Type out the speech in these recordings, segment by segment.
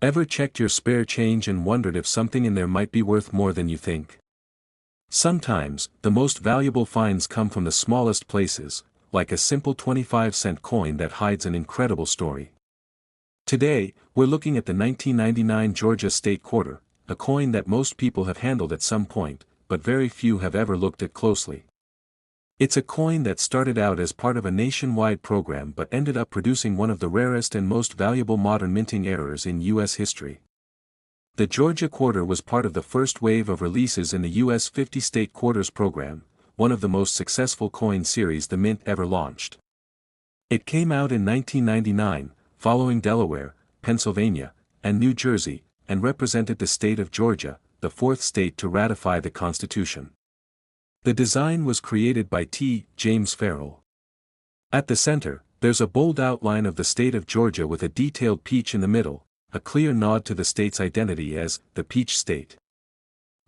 Ever checked your spare change and wondered if something in there might be worth more than you think? Sometimes, the most valuable finds come from the smallest places, like a simple 25-cent coin that hides an incredible story. Today, we're looking at the 1999 Georgia State Quarter, a coin that most people have handled at some point, but very few have ever looked at closely. It's a coin that started out as part of a nationwide program but ended up producing one of the rarest and most valuable modern minting errors in U.S. history. The Georgia Quarter was part of the first wave of releases in the U.S. 50-state quarters program, one of the most successful coin series the Mint ever launched. It came out in 1999, following Delaware, Pennsylvania, and New Jersey, and represented the state of Georgia, the fourth state to ratify the Constitution. The design was created by T. James Farrell. At the center, there's a bold outline of the state of Georgia with a detailed peach in the middle, a clear nod to the state's identity as the Peach State.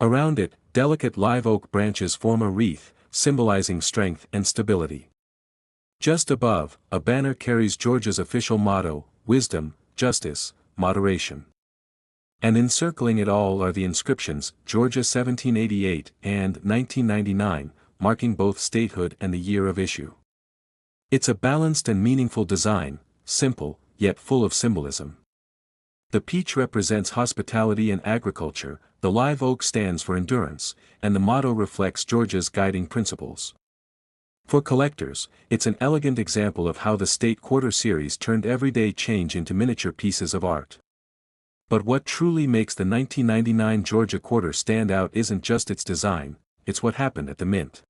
Around it, delicate live oak branches form a wreath, symbolizing strength and stability. Just above, a banner carries Georgia's official motto, wisdom, justice, moderation. And encircling it all are the inscriptions, Georgia 1788 and 1999, marking both statehood and the year of issue. It's a balanced and meaningful design, simple, yet full of symbolism. The peach represents hospitality and agriculture, the live oak stands for endurance, and the motto reflects Georgia's guiding principles. For collectors, it's an elegant example of how the State Quarter series turned everyday change into miniature pieces of art. But what truly makes the 1999 Georgia Quarter stand out isn't just its design, it's what happened at the Mint.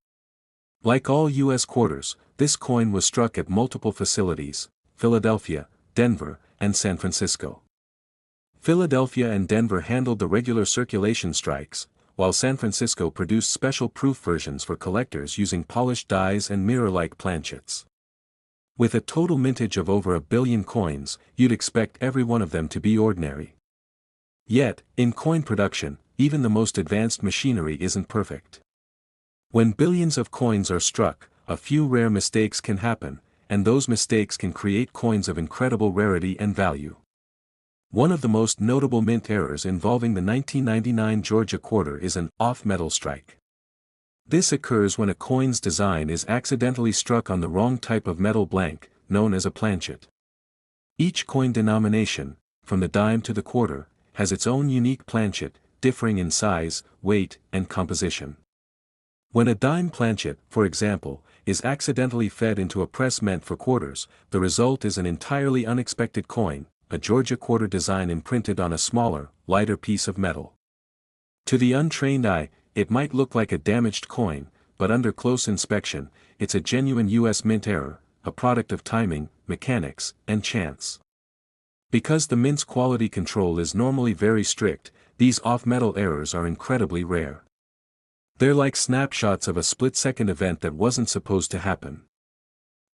Like all U.S. quarters, this coin was struck at multiple facilities: Philadelphia, Denver, and San Francisco. Philadelphia and Denver handled the regular circulation strikes, while San Francisco produced special proof versions for collectors using polished dies and mirror-like planchets. With a total mintage of over 1 billion coins, you'd expect every one of them to be ordinary. Yet, in coin production, even the most advanced machinery isn't perfect. When billions of coins are struck, a few rare mistakes can happen, and those mistakes can create coins of incredible rarity and value. One of the most notable mint errors involving the 1999 Georgia Quarter is an off-metal strike. This occurs when a coin's design is accidentally struck on the wrong type of metal blank, known as a planchet. Each coin denomination, from the dime to the quarter, has its own unique planchet, differing in size, weight, and composition. When a dime planchet, for example, is accidentally fed into a press meant for quarters, the result is an entirely unexpected coin, a Georgia Quarter design imprinted on a smaller, lighter piece of metal. To the untrained eye, it might look like a damaged coin, but under close inspection, it's a genuine U.S. Mint error, a product of timing, mechanics, and chance. Because the Mint's quality control is normally very strict, these off-metal errors are incredibly rare. They're like snapshots of a split-second event that wasn't supposed to happen.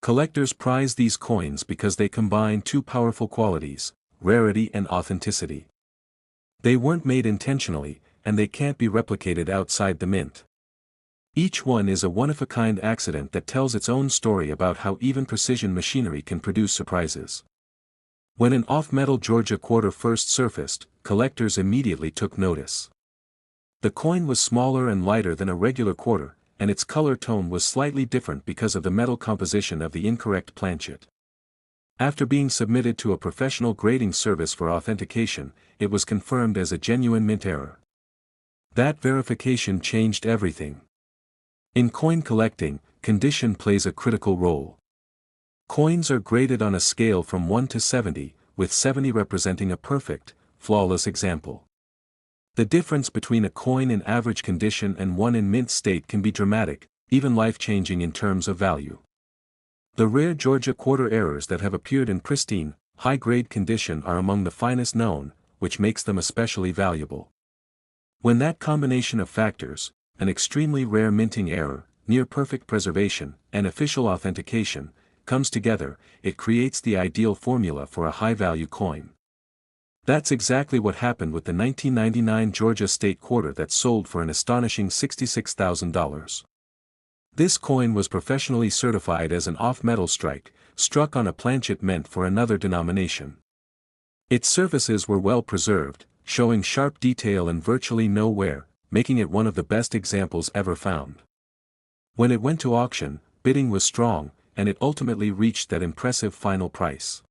Collectors prize these coins because they combine two powerful qualities: rarity and authenticity. They weren't made intentionally, and they can't be replicated outside the Mint. Each one is a one-of-a-kind accident that tells its own story about how even precision machinery can produce surprises. When an off-metal Georgia Quarter first surfaced, collectors immediately took notice. The coin was smaller and lighter than a regular quarter, and its color tone was slightly different because of the metal composition of the incorrect planchet. After being submitted to a professional grading service for authentication, it was confirmed as a genuine Mint error. That verification changed everything. In coin collecting, condition plays a critical role. Coins are graded on a scale from 1 to 70, with 70 representing a perfect, flawless example. The difference between a coin in average condition and one in mint state can be dramatic, even life-changing in terms of value. The rare Georgia Quarter errors that have appeared in pristine, high-grade condition are among the finest known, which makes them especially valuable. When that combination of factors, an extremely rare minting error, near-perfect preservation, and official authentication, comes together, it creates the ideal formula for a high-value coin. That's exactly what happened with the 1999 Georgia State Quarter that sold for an astonishing $66,000. This coin was professionally certified as an off-metal strike, struck on a planchet meant for another denomination. Its surfaces were well preserved, showing sharp detail and virtually no wear, making it one of the best examples ever found. When it went to auction, bidding was strong, and it ultimately reached that impressive final price.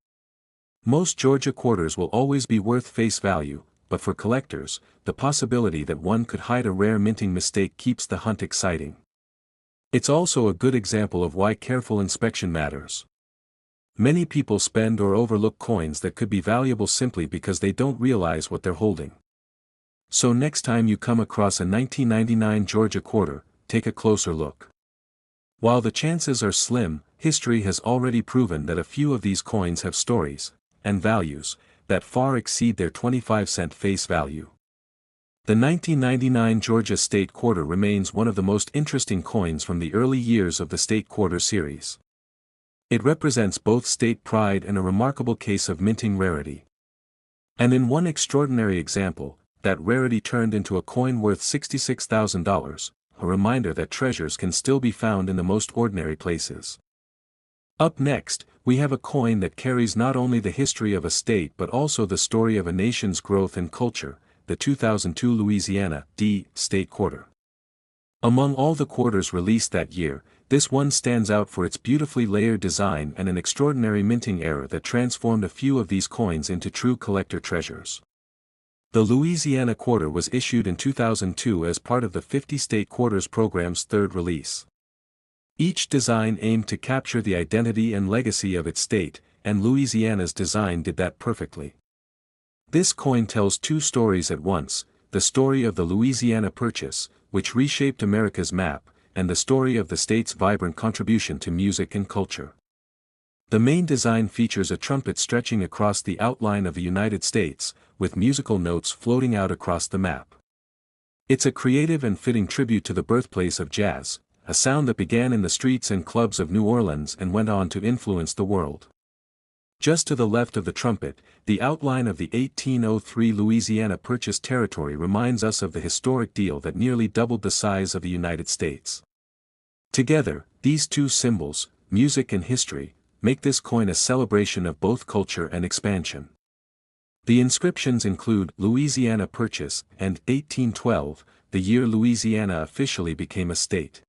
Most Georgia quarters will always be worth face value, but for collectors, the possibility that one could hide a rare minting mistake keeps the hunt exciting. It's also a good example of why careful inspection matters. Many people spend or overlook coins that could be valuable simply because they don't realize what they're holding. So next time you come across a 1999 Georgia quarter, take a closer look. While the chances are slim, history has already proven that a few of these coins have stories, and values, that far exceed their 25-cent face value. The 1999 Georgia State Quarter remains one of the most interesting coins from the early years of the State Quarter series. It represents both state pride and a remarkable case of minting rarity. And in one extraordinary example, that rarity turned into a coin worth $66,000, a reminder that treasures can still be found in the most ordinary places. Up next, we have a coin that carries not only the history of a state but also the story of a nation's growth and culture, the 2002 Louisiana D State Quarter. Among all the quarters released that year, this one stands out for its beautifully layered design and an extraordinary minting era that transformed a few of these coins into true collector treasures. The Louisiana Quarter was issued in 2002 as part of the 50 State Quarters program's third release. Each design aimed to capture the identity and legacy of its state, and Louisiana's design did that perfectly. This coin tells two stories at once, the story of the Louisiana Purchase, which reshaped America's map, and the story of the state's vibrant contribution to music and culture. The main design features a trumpet stretching across the outline of the United States, with musical notes floating out across the map. It's a creative and fitting tribute to the birthplace of jazz, a sound that began in the streets and clubs of New Orleans and went on to influence the world. Just to the left of the trumpet, the outline of the 1803 Louisiana Purchase territory reminds us of the historic deal that nearly doubled the size of the United States. Together, these two symbols, music and history, make this coin a celebration of both culture and expansion. The inscriptions include Louisiana Purchase and 1812, the year Louisiana officially became a state.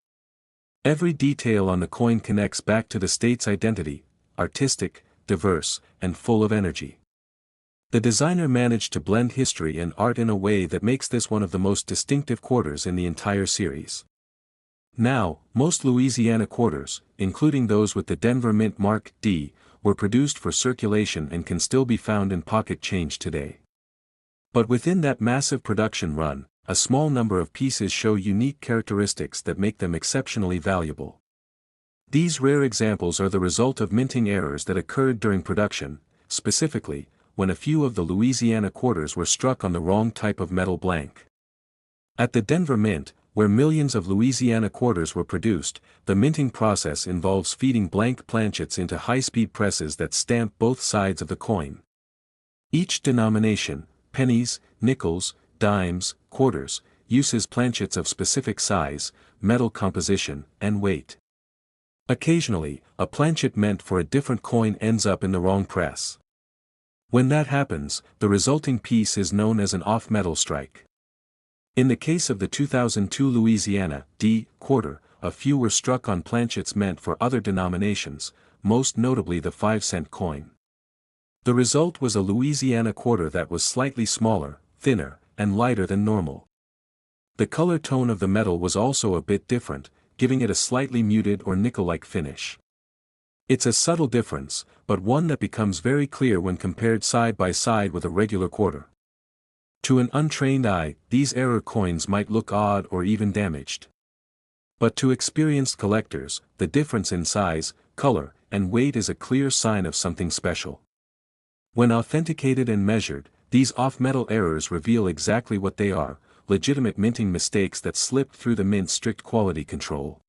Every detail on the coin connects back to the state's identity, artistic, diverse, and full of energy. The designer managed to blend history and art in a way that makes this one of the most distinctive quarters in the entire series. Now, most Louisiana quarters, including those with the Denver Mint Mark D, were produced for circulation and can still be found in pocket change today. But within that massive production run, a small number of pieces show unique characteristics that make them exceptionally valuable. These rare examples are the result of minting errors that occurred during production, specifically, when a few of the Louisiana quarters were struck on the wrong type of metal blank. At the Denver Mint, where millions of Louisiana quarters were produced, the minting process involves feeding blank planchets into high-speed presses that stamp both sides of the coin. Each denomination, pennies, nickels, dimes, quarters, uses planchets of specific size, metal composition, and weight. Occasionally, a planchet meant for a different coin ends up in the wrong press. When that happens, the resulting piece is known as an off-metal strike. In the case of the 2002 Louisiana D quarter, a few were struck on planchets meant for other denominations, most notably the 5-cent coin. The result was a Louisiana quarter that was slightly smaller, thinner, and lighter than normal. The color tone of the metal was also a bit different, giving it a slightly muted or nickel-like finish. It's a subtle difference, but one that becomes very clear when compared side by side with a regular quarter. To an untrained eye, these error coins might look odd or even damaged. But to experienced collectors, the difference in size, color, and weight is a clear sign of something special. When authenticated and measured, these off-metal errors reveal exactly what they are: legitimate minting mistakes that slipped through the mint's strict quality control.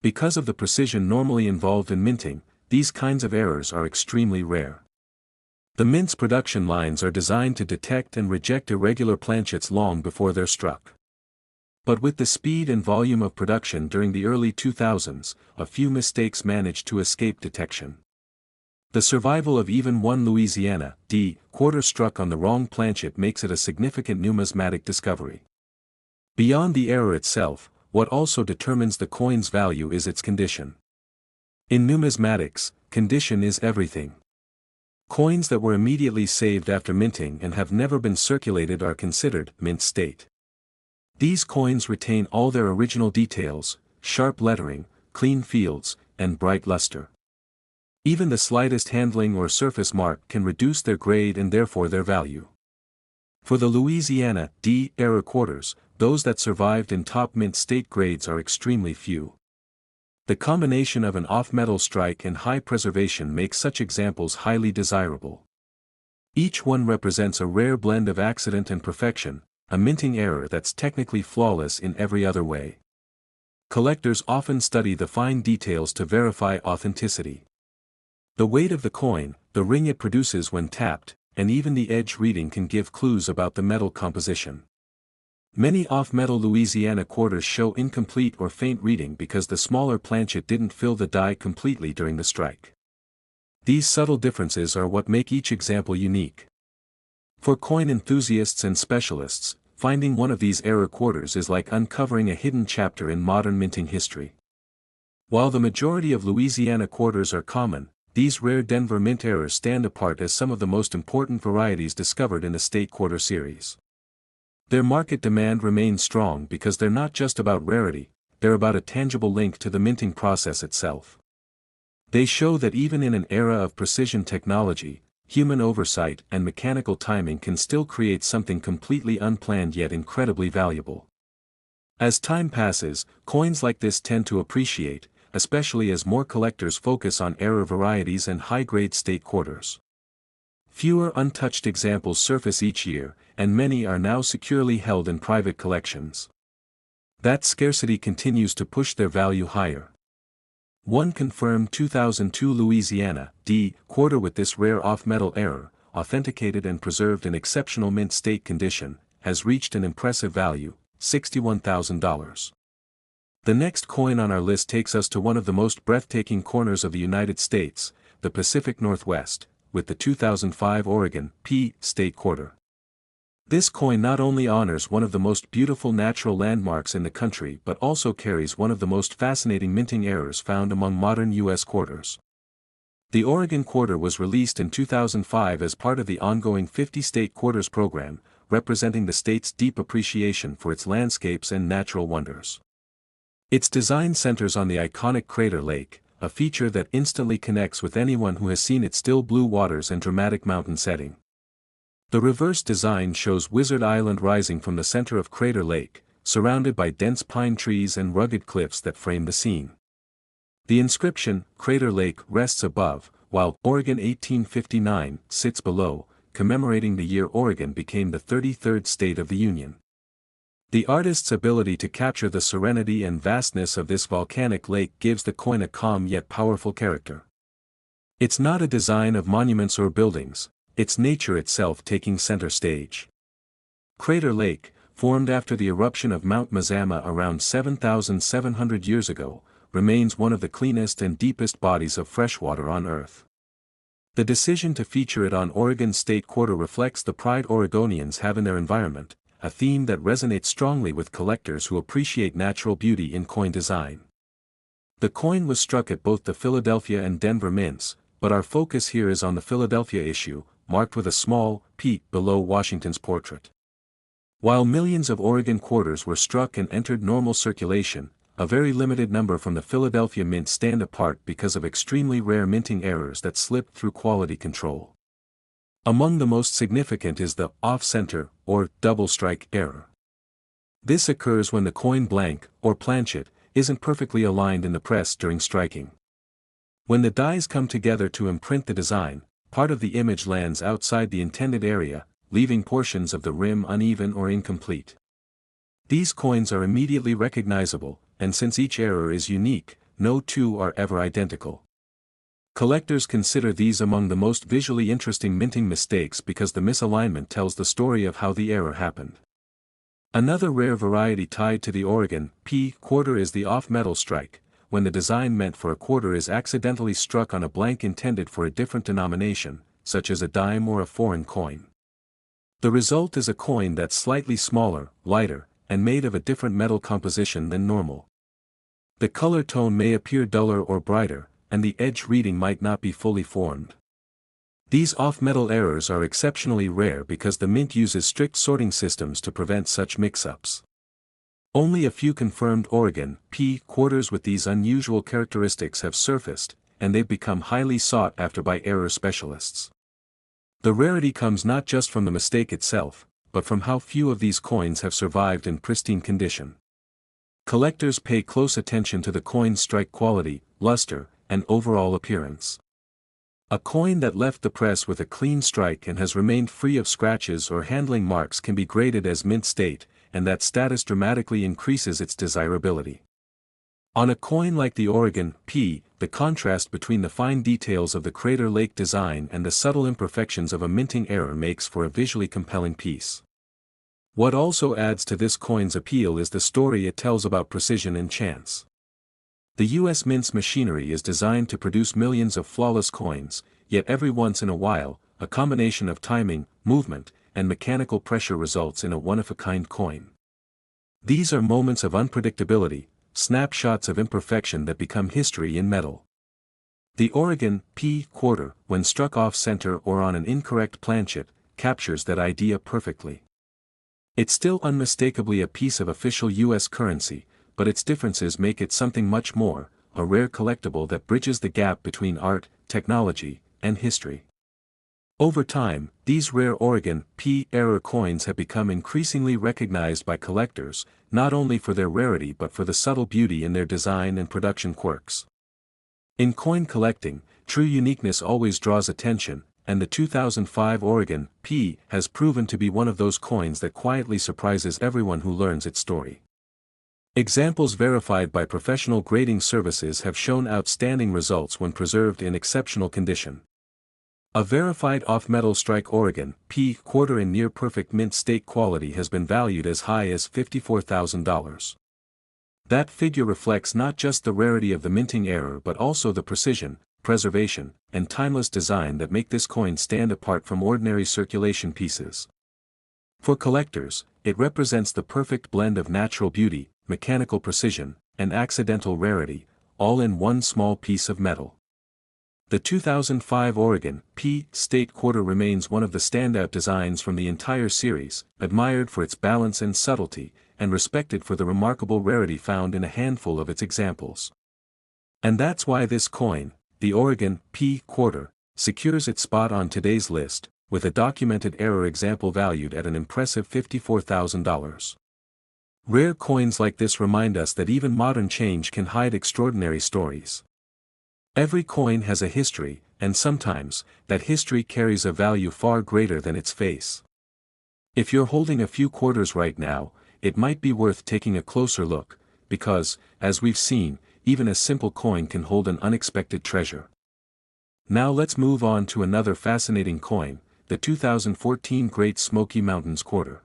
Because of the precision normally involved in minting, these kinds of errors are extremely rare. The mint's production lines are designed to detect and reject irregular planchets long before they're struck. But with the speed and volume of production during the early 2000s, a few mistakes managed to escape detection. The survival of even one Louisiana D quarter struck on the wrong planchet makes it a significant numismatic discovery. Beyond the error itself, what also determines the coin's value is its condition. In numismatics, condition is everything. Coins that were immediately saved after minting and have never been circulated are considered mint state. These coins retain all their original details, sharp lettering, clean fields, and bright luster. Even the slightest handling or surface mark can reduce their grade and therefore their value. For the Louisiana D era quarters, those that survived in top mint state grades are extremely few. The combination of an off-metal strike and high preservation makes such examples highly desirable. Each one represents a rare blend of accident and perfection, a minting error that's technically flawless in every other way. Collectors often study the fine details to verify authenticity. The weight of the coin, the ring it produces when tapped, and even the edge reading can give clues about the metal composition. Many off-metal Louisiana quarters show incomplete or faint reading because the smaller planchet didn't fill the die completely during the strike. These subtle differences are what make each example unique. For coin enthusiasts and specialists, finding one of these era quarters is like uncovering a hidden chapter in modern minting history. While the majority of Louisiana quarters are common, these rare Denver mint errors stand apart as some of the most important varieties discovered in the state quarter series. Their market demand remains strong because they're not just about rarity, they're about a tangible link to the minting process itself. They show that even in an era of precision technology, human oversight and mechanical timing can still create something completely unplanned yet incredibly valuable. As time passes, coins like this tend to appreciate, especially as more collectors focus on error varieties and high-grade state quarters. Fewer untouched examples surface each year, and many are now securely held in private collections. That scarcity continues to push their value higher. One confirmed 2002 Louisiana D quarter with this rare off-metal error, authenticated and preserved in exceptional mint state condition, has reached an impressive value, $61,000. The next coin on our list takes us to one of the most breathtaking corners of the United States, the Pacific Northwest, with the 2005 Oregon P state quarter. This coin not only honors one of the most beautiful natural landmarks in the country but also carries one of the most fascinating minting errors found among modern U.S. quarters. The Oregon quarter was released in 2005 as part of the ongoing 50 state quarters program, representing the state's deep appreciation for its landscapes and natural wonders. Its design centers on the iconic Crater Lake, a feature that instantly connects with anyone who has seen its still blue waters and dramatic mountain setting. The reverse design shows Wizard Island rising from the center of Crater Lake, surrounded by dense pine trees and rugged cliffs that frame the scene. The inscription, Crater Lake, rests above, while Oregon 1859 sits below, commemorating the year Oregon became the 33rd state of the Union. The artist's ability to capture the serenity and vastness of this volcanic lake gives the coin a calm yet powerful character. It's not a design of monuments or buildings, it's nature itself taking center stage. Crater Lake, formed after the eruption of Mount Mazama around 7,700 years ago, remains one of the cleanest and deepest bodies of freshwater on Earth. The decision to feature it on Oregon State Quarter reflects the pride Oregonians have in their environment, a theme that resonates strongly with collectors who appreciate natural beauty in coin design. The coin was struck at both the Philadelphia and Denver mints, but our focus here is on the Philadelphia issue, marked with a small P below Washington's portrait. While millions of Oregon quarters were struck and entered normal circulation, a very limited number from the Philadelphia mint stand apart because of extremely rare minting errors that slipped through quality control. Among the most significant is the off-center, or double strike error. This occurs when the coin blank, or planchet, isn't perfectly aligned in the press during striking. When the dies come together to imprint the design, part of the image lands outside the intended area, leaving portions of the rim uneven or incomplete. These coins are immediately recognizable, and since each error is unique, no two are ever identical. Collectors consider these among the most visually interesting minting mistakes because the misalignment tells the story of how the error happened. Another rare variety tied to the Oregon P quarter is the off-metal strike, when the design meant for a quarter is accidentally struck on a blank intended for a different denomination, such as a dime or a foreign coin. The result is a coin that's slightly smaller, lighter, and made of a different metal composition than normal. The color tone may appear duller or brighter, and the edge reading might not be fully formed. These off-metal errors are exceptionally rare because the mint uses strict sorting systems to prevent such mix-ups. Only a few confirmed Oregon P quarters with these unusual characteristics have surfaced, and they've become highly sought after by error specialists. The rarity comes not just from the mistake itself, but from how few of these coins have survived in pristine condition. Collectors pay close attention to the coin's strike quality, luster, and overall appearance. A coin that left the press with a clean strike and has remained free of scratches or handling marks can be graded as mint state, and that status dramatically increases its desirability. On a coin like the Oregon P, the contrast between the fine details of the Crater Lake design and the subtle imperfections of a minting error makes for a visually compelling piece. What also adds to this coin's appeal is the story it tells about precision and chance. The U.S. Mint's machinery is designed to produce millions of flawless coins, yet every once in a while, a combination of timing, movement, and mechanical pressure results in a one-of-a-kind coin. These are moments of unpredictability, snapshots of imperfection that become history in metal. The Oregon P quarter, when struck off-center or on an incorrect planchet, captures that idea perfectly. It's still unmistakably a piece of official U.S. currency, but its differences make it something much more, a rare collectible that bridges the gap between art, technology, and history. Over time, these rare Oregon P era coins have become increasingly recognized by collectors, not only for their rarity but for the subtle beauty in their design and production quirks. In coin collecting, true uniqueness always draws attention, and the 2005 Oregon P has proven to be one of those coins that quietly surprises everyone who learns its story. Examples verified by professional grading services have shown outstanding results when preserved in exceptional condition. A verified off-metal strike Oregon P quarter in near-perfect mint state quality has been valued as high as $54,000. That figure reflects not just the rarity of the minting error but also the precision, preservation, and timeless design that make this coin stand apart from ordinary circulation pieces. For collectors, it represents the perfect blend of natural beauty, mechanical precision, and accidental rarity, all in one small piece of metal. The 2005 Oregon P State Quarter remains one of the standout designs from the entire series, admired for its balance and subtlety, and respected for the remarkable rarity found in a handful of its examples. And that's why this coin, the Oregon P Quarter, secures its spot on today's list, with a documented error example valued at an impressive $54,000. Rare coins like this remind us that even modern change can hide extraordinary stories. Every coin has a history, and sometimes, that history carries a value far greater than its face. If you're holding a few quarters right now, it might be worth taking a closer look, because, as we've seen, even a simple coin can hold an unexpected treasure. Now let's move on to another fascinating coin, the 2014 Great Smoky Mountains Quarter.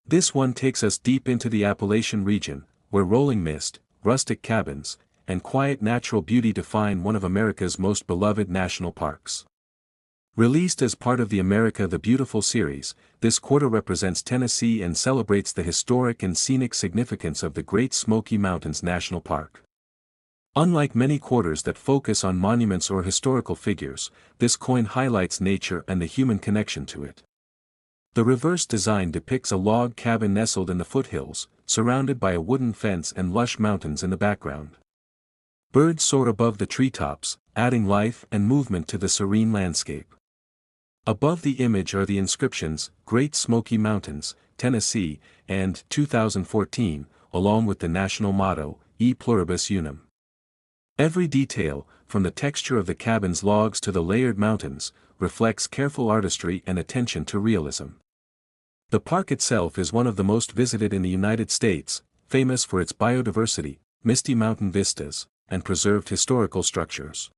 This one takes us deep into the Appalachian region, where rolling mist, rustic cabins, and quiet natural beauty define one of America's most beloved national parks. Released as part of the America the Beautiful series, this quarter represents Tennessee and celebrates the historic and scenic significance of the Great Smoky Mountains National Park. Unlike many quarters that focus on monuments or historical figures, this coin highlights nature and the human connection to it. The reverse design depicts a log cabin nestled in the foothills, surrounded by a wooden fence and lush mountains in the background. Birds soar above the treetops, adding life and movement to the serene landscape. Above the image are the inscriptions, Great Smoky Mountains, Tennessee, and 2014, along with the national motto, E Pluribus Unum. Every detail, from the texture of the cabin's logs to the layered mountains, reflects careful artistry and attention to realism. The park itself is one of the most visited in the United States, famous for its biodiversity, misty mountain vistas, and preserved historical structures.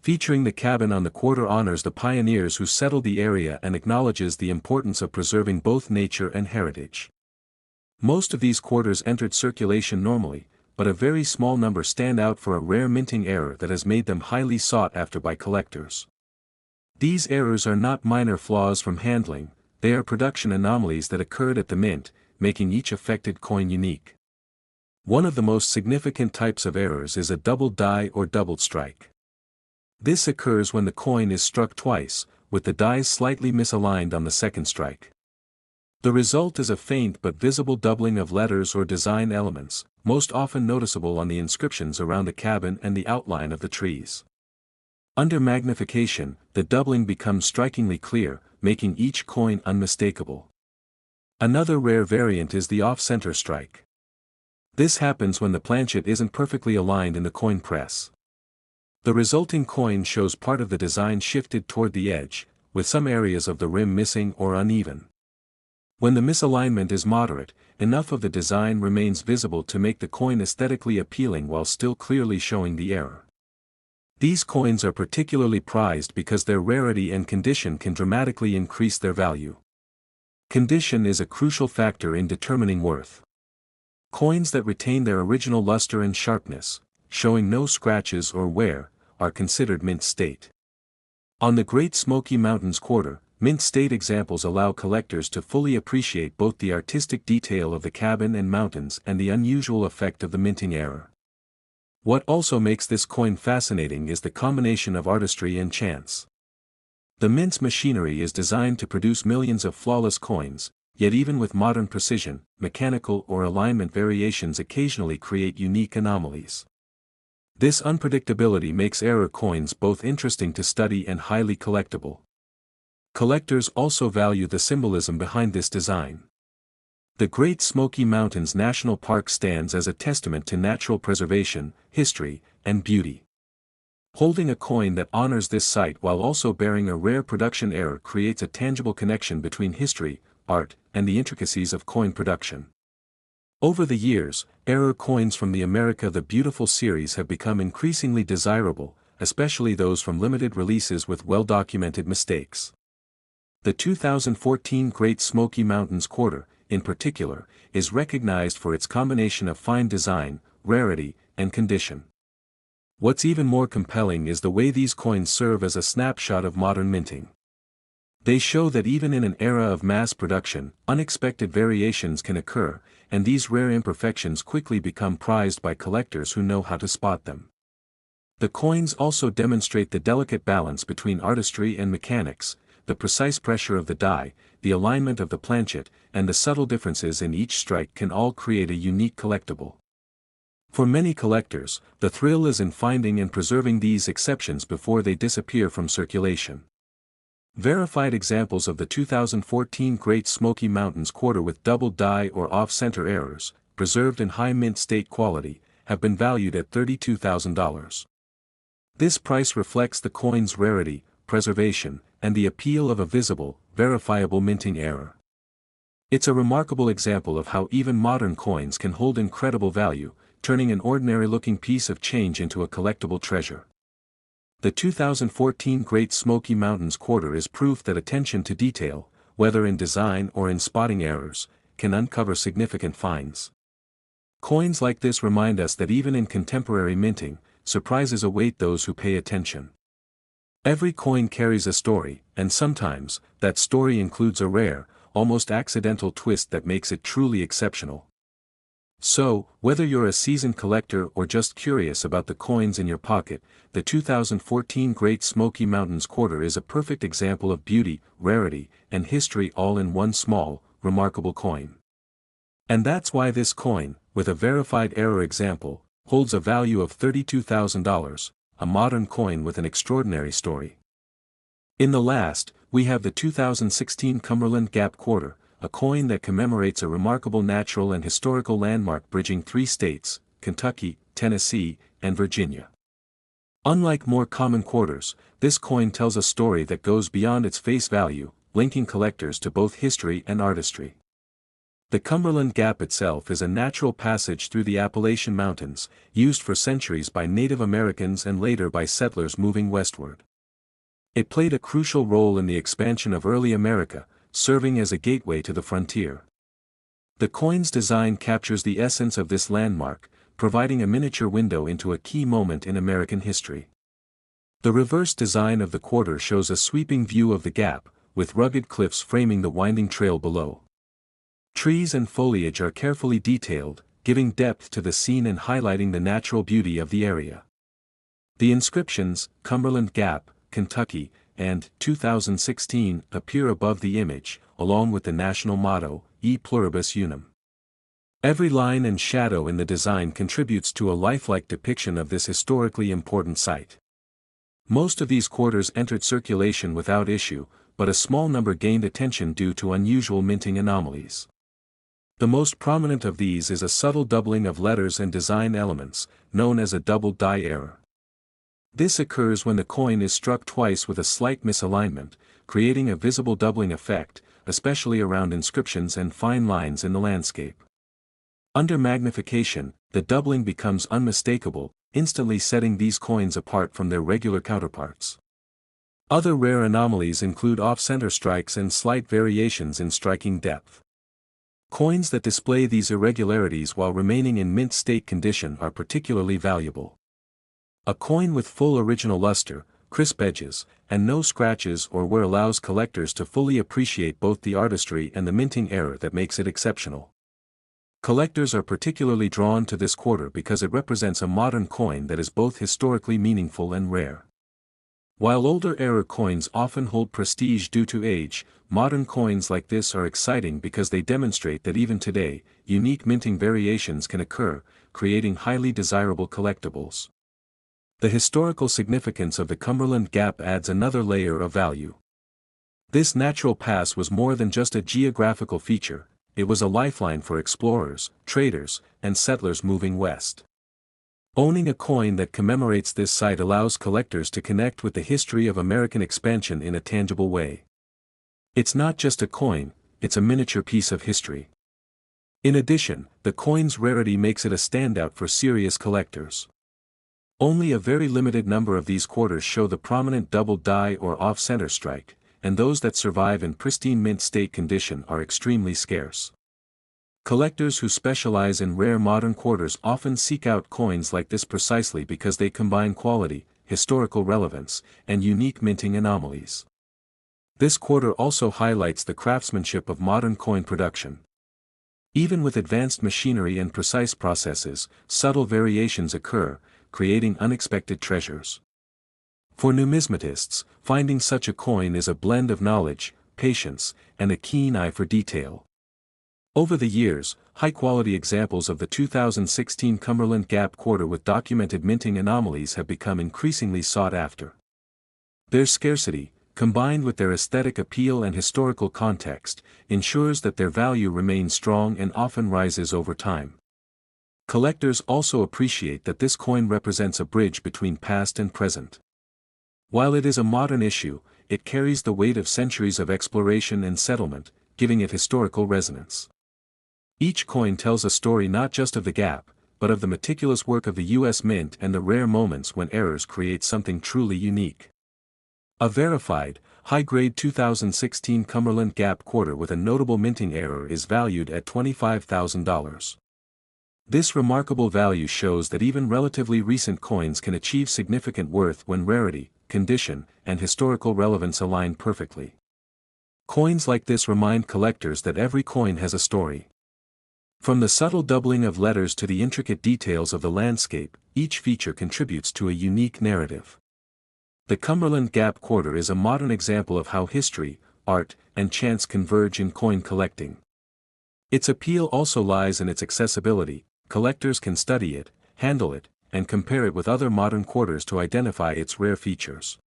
Featuring the cabin on the quarter honors the pioneers who settled the area and acknowledges the importance of preserving both nature and heritage. Most of these quarters entered circulation normally, but a very small number stand out for a rare minting error that has made them highly sought after by collectors. These errors are not minor flaws from handling, they are production anomalies that occurred at the mint, making each affected coin unique. One of the most significant types of errors is a double die or doubled strike. This occurs when the coin is struck twice, with the dies slightly misaligned on the second strike. The result is a faint but visible doubling of letters or design elements, most often noticeable on the inscriptions around the cabin and the outline of the trees. Under magnification, the doubling becomes strikingly clear, making each coin unmistakable. Another rare variant is the off-center strike. This happens when the planchet isn't perfectly aligned in the coin press. The resulting coin shows part of the design shifted toward the edge, with some areas of the rim missing or uneven. When the misalignment is moderate, enough of the design remains visible to make the coin aesthetically appealing while still clearly showing the error. These coins are particularly prized because their rarity and condition can dramatically increase their value. Condition is a crucial factor in determining worth. Coins that retain their original luster and sharpness, showing no scratches or wear, are considered mint state. On the Great Smoky Mountains quarter, mint state examples allow collectors to fully appreciate both the artistic detail of the cabin and mountains and the unusual effect of the minting error. What also makes this coin fascinating is the combination of artistry and chance. The mint's machinery is designed to produce millions of flawless coins, yet even with modern precision, mechanical or alignment variations occasionally create unique anomalies. This unpredictability makes error coins both interesting to study and highly collectible. Collectors also value the symbolism behind this design. The Great Smoky Mountains National Park stands as a testament to natural preservation, history, and beauty. Holding a coin that honors this site while also bearing a rare production error creates a tangible connection between history, art, and the intricacies of coin production. Over the years, error coins from the America the Beautiful series have become increasingly desirable, especially those from limited releases with well-documented mistakes. The 2014 Great Smoky Mountains quarter, in particular, is recognized for its combination of fine design, rarity, and condition. What's even more compelling is the way these coins serve as a snapshot of modern minting. They show that even in an era of mass production, unexpected variations can occur, and these rare imperfections quickly become prized by collectors who know how to spot them. The coins also demonstrate the delicate balance between artistry and mechanics, the precise pressure of the die, the alignment of the planchet, and the subtle differences in each strike can all create a unique collectible. For many collectors, the thrill is in finding and preserving these exceptions before they disappear from circulation. Verified examples of the 2014 Great Smoky Mountains quarter with double die or off-center errors, preserved in high mint state quality, have been valued at $32,000. This price reflects the coin's rarity, preservation, and the appeal of a visible, verifiable minting error. It's a remarkable example of how even modern coins can hold incredible value, turning an ordinary-looking piece of change into a collectible treasure. The 2014 Great Smoky Mountains quarter is proof that attention to detail, whether in design or in spotting errors, can uncover significant finds. Coins like this remind us that even in contemporary minting, surprises await those who pay attention. Every coin carries a story, and sometimes, that story includes a rare, almost accidental twist that makes it truly exceptional. So, whether you're a seasoned collector or just curious about the coins in your pocket, the 2014 Great Smoky Mountains quarter is a perfect example of beauty, rarity, and history all in one small, remarkable coin. And that's why this coin, with a verified error example, holds a value of $32,000, a modern coin with an extraordinary story. In the last, we have the 2016 Cumberland Gap quarter, a coin that commemorates a remarkable natural and historical landmark bridging three states, Kentucky, Tennessee, and Virginia. Unlike more common quarters, this coin tells a story that goes beyond its face value, linking collectors to both history and artistry. The Cumberland Gap itself is a natural passage through the Appalachian Mountains, used for centuries by Native Americans and later by settlers moving westward. It played a crucial role in the expansion of early America, serving as a gateway to the frontier. The coin's design captures the essence of this landmark, providing a miniature window into a key moment in American history. The reverse design of the quarter shows a sweeping view of the Gap, with rugged cliffs framing the winding trail below. Trees and foliage are carefully detailed, giving depth to the scene and highlighting the natural beauty of the area. The inscriptions, Cumberland Gap, Kentucky, and 2016 appear above the image, along with the national motto, E Pluribus Unum. Every line and shadow in the design contributes to a lifelike depiction of this historically important site. Most of these quarters entered circulation without issue, but a small number gained attention due to unusual minting anomalies. The most prominent of these is a subtle doubling of letters and design elements, known as a double die error. This occurs when the coin is struck twice with a slight misalignment, creating a visible doubling effect, especially around inscriptions and fine lines in the landscape. Under magnification, the doubling becomes unmistakable, instantly setting these coins apart from their regular counterparts. Other rare anomalies include off-center strikes and slight variations in striking depth. Coins that display these irregularities while remaining in mint state condition are particularly valuable. A coin with full original luster, crisp edges, and no scratches or wear allows collectors to fully appreciate both the artistry and the minting error that makes it exceptional. Collectors are particularly drawn to this quarter because it represents a modern coin that is both historically meaningful and rare. While older era coins often hold prestige due to age, modern coins like this are exciting because they demonstrate that even today, unique minting variations can occur, creating highly desirable collectibles. The historical significance of the Cumberland Gap adds another layer of value. This natural pass was more than just a geographical feature, it was a lifeline for explorers, traders, and settlers moving west. Owning a coin that commemorates this site allows collectors to connect with the history of American expansion in a tangible way. It's not just a coin, it's a miniature piece of history. In addition, the coin's rarity makes it a standout for serious collectors. Only a very limited number of these quarters show the prominent double die or off-center strike, and those that survive in pristine mint state condition are extremely scarce. Collectors who specialize in rare modern quarters often seek out coins like this precisely because they combine quality, historical relevance, and unique minting anomalies. This quarter also highlights the craftsmanship of modern coin production. Even with advanced machinery and precise processes, subtle variations occur, creating unexpected treasures. For numismatists, finding such a coin is a blend of knowledge, patience, and a keen eye for detail. Over the years, high-quality examples of the 2016 Cumberland Gap quarter with documented minting anomalies have become increasingly sought after. Their scarcity, combined with their aesthetic appeal and historical context, ensures that their value remains strong and often rises over time. Collectors also appreciate that this coin represents a bridge between past and present. While it is a modern issue, it carries the weight of centuries of exploration and settlement, giving it historical resonance. Each coin tells a story not just of the Gap, but of the meticulous work of the U.S. Mint and the rare moments when errors create something truly unique. A verified, high-grade 2016 Cumberland Gap quarter with a notable minting error is valued at $25,000. This remarkable value shows that even relatively recent coins can achieve significant worth when rarity, condition, and historical relevance align perfectly. Coins like this remind collectors that every coin has a story. From the subtle doubling of letters to the intricate details of the landscape, each feature contributes to a unique narrative. The Cumberland Gap quarter is a modern example of how history, art, and chance converge in coin collecting. Its appeal also lies in its accessibility. Collectors can study it, handle it, and compare it with other modern quarters to identify its rare features.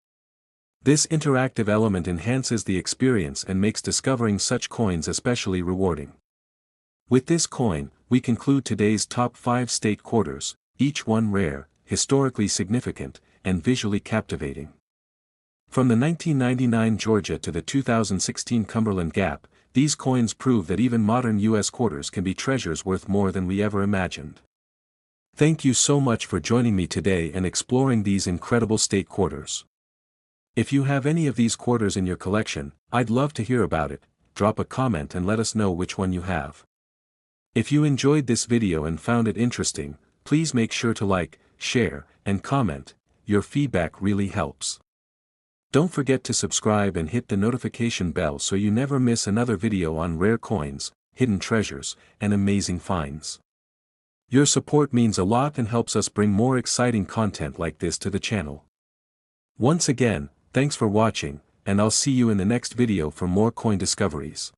This interactive element enhances the experience and makes discovering such coins especially rewarding. With this coin, we conclude today's top 5 state quarters, each one rare, historically significant, and visually captivating. From the 1999 Georgia to the 2016 Cumberland Gap, these coins prove that even modern U.S. quarters can be treasures worth more than we ever imagined. Thank you so much for joining me today and exploring these incredible state quarters. If you have any of these quarters in your collection, I'd love to hear about it. Drop a comment and let us know which one you have. If you enjoyed this video and found it interesting, please make sure to like, share, and comment. Your feedback really helps. Don't forget to subscribe and hit the notification bell so you never miss another video on rare coins, hidden treasures, and amazing finds. Your support means a lot and helps us bring more exciting content like this to the channel. Once again, thanks for watching, and I'll see you in the next video for more coin discoveries.